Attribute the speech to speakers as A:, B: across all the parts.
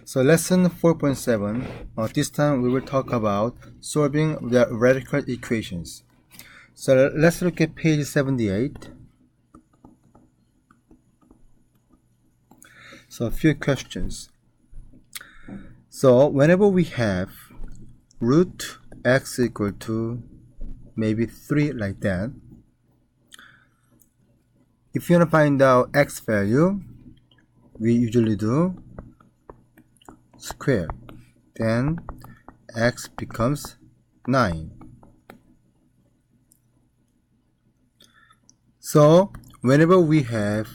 A: So lesson 4.7, this time we will talk about solving the radical equations. So let's look at page 78. So a few questions. So whenever we have root x equal to maybe 3 like that, if you want to find out x value, we usually do square. Then x becomes 9. So whenever we have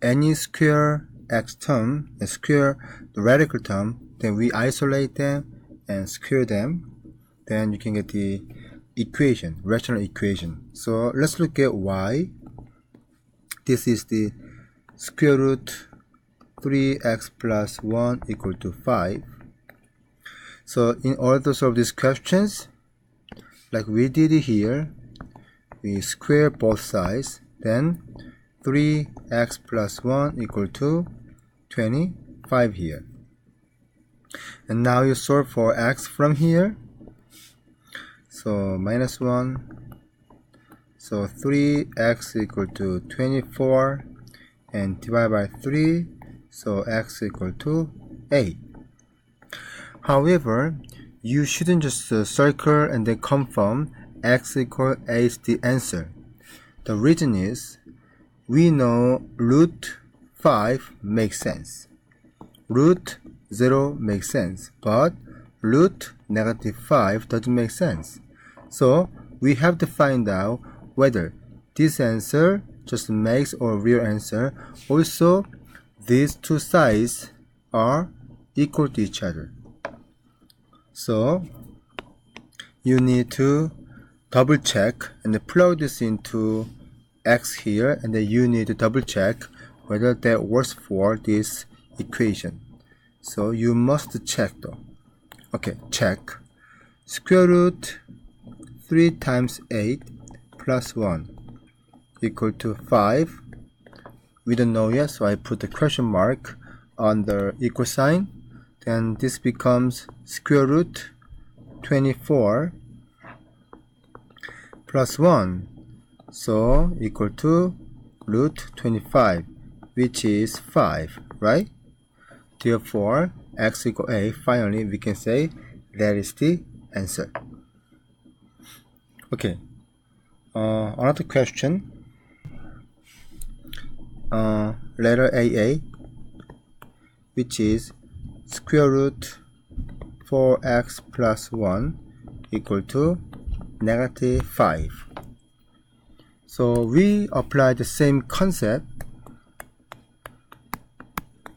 A: any square x term and square the radical term, then we isolate them and square them. Then you can get the equation, rational equation. So let's look at y. This is the square root 3x plus 1 equal to 5. So in order to solve these questions, like we did here, we square both sides. Then 3x plus 1 equal to 25 here. And now you solve for x from here. So minus 1. So 3x equal to 24 and divide by 3. So x equal to 8. However, you shouldn't just circle and then confirm x equal 8 is the answer. The reason is, we know root 5 makes sense. Root 0 makes sense, but root negative 5 doesn't make sense. So we have to find out whether this answer just makes a real answer. Also, these two sides are equal to each other. So you need to double check and plug this into x here, and then you need to double check whether that works for this equation. So you must check though. Okay, check. Square root 3 times 8 plus 1 equal to 5. We don't know yet, so I put the question mark on the equal sign. Then this becomes square root 24 plus 1. So equal to root 25, which is 5, right? Therefore, x equal 8. Finally, we can say that is the answer. Okay. Another question. Letter AA, which is square root 4x plus 1 equal to negative 5. So we apply the same concept.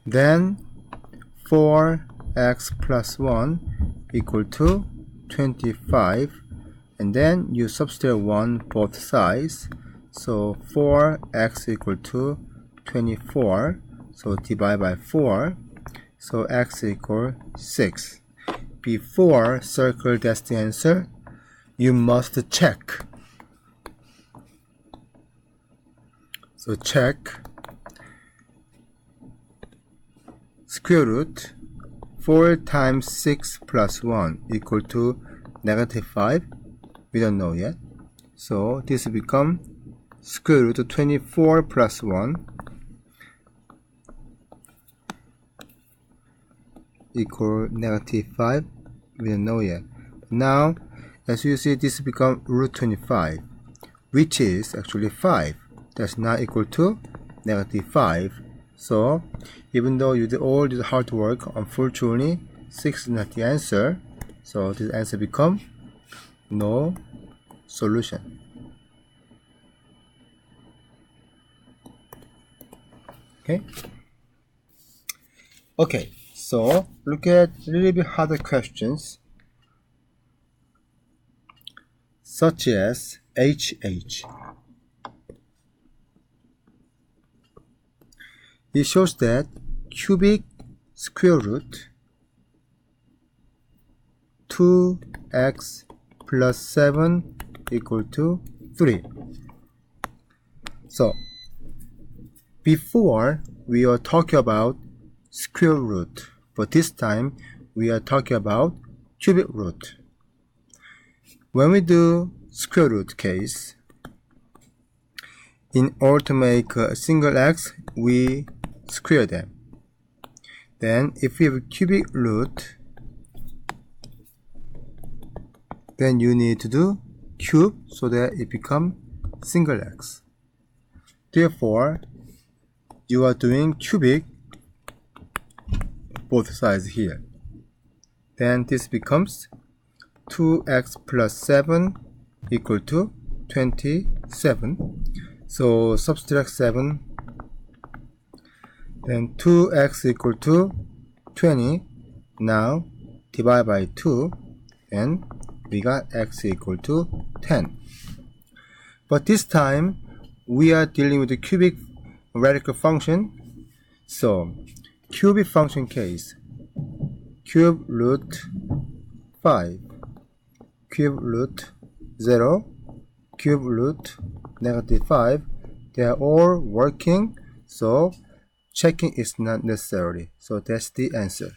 A: Then 4x plus 1 equal to 25, and then you substitute 1 both sides. So 4x equal to 24, so divide by 4, so x equal 6. Before circle that's the answer, you must check. So check square root 4 times 6 plus 1 equal to negative 5. We don't know yet. So this will become square root of 24 plus 1 equal negative 5. We don't know yet. Now, as you see, this become root 25, which is actually 5. That's not equal to negative 5. So, even though you did all this hard work, unfortunately, 6 is not the answer. So, this answer become no solution. Okay, so look at a little bit harder questions, such as HH. It shows that cubic square root 2x plus 7 equal to 3. So before we are talking about square root, but this time we are talking about cubic root. When we do square root case, in order to make a single x, we square them. Then if we have cubic root, then you need to do cube so that it becomes single x. Therefore, you are doing cubic both sides here. Then this becomes 2x plus 7 equal to 27. So subtract 7. Then 2x equal to 20. Now divide by 2 and we got x equal to 10. But this time we are dealing with the cubic radical function. So cubic function case, cube root 5, cube root 0, cube root -5, they are all working, so checking is not necessary. So that's the answer.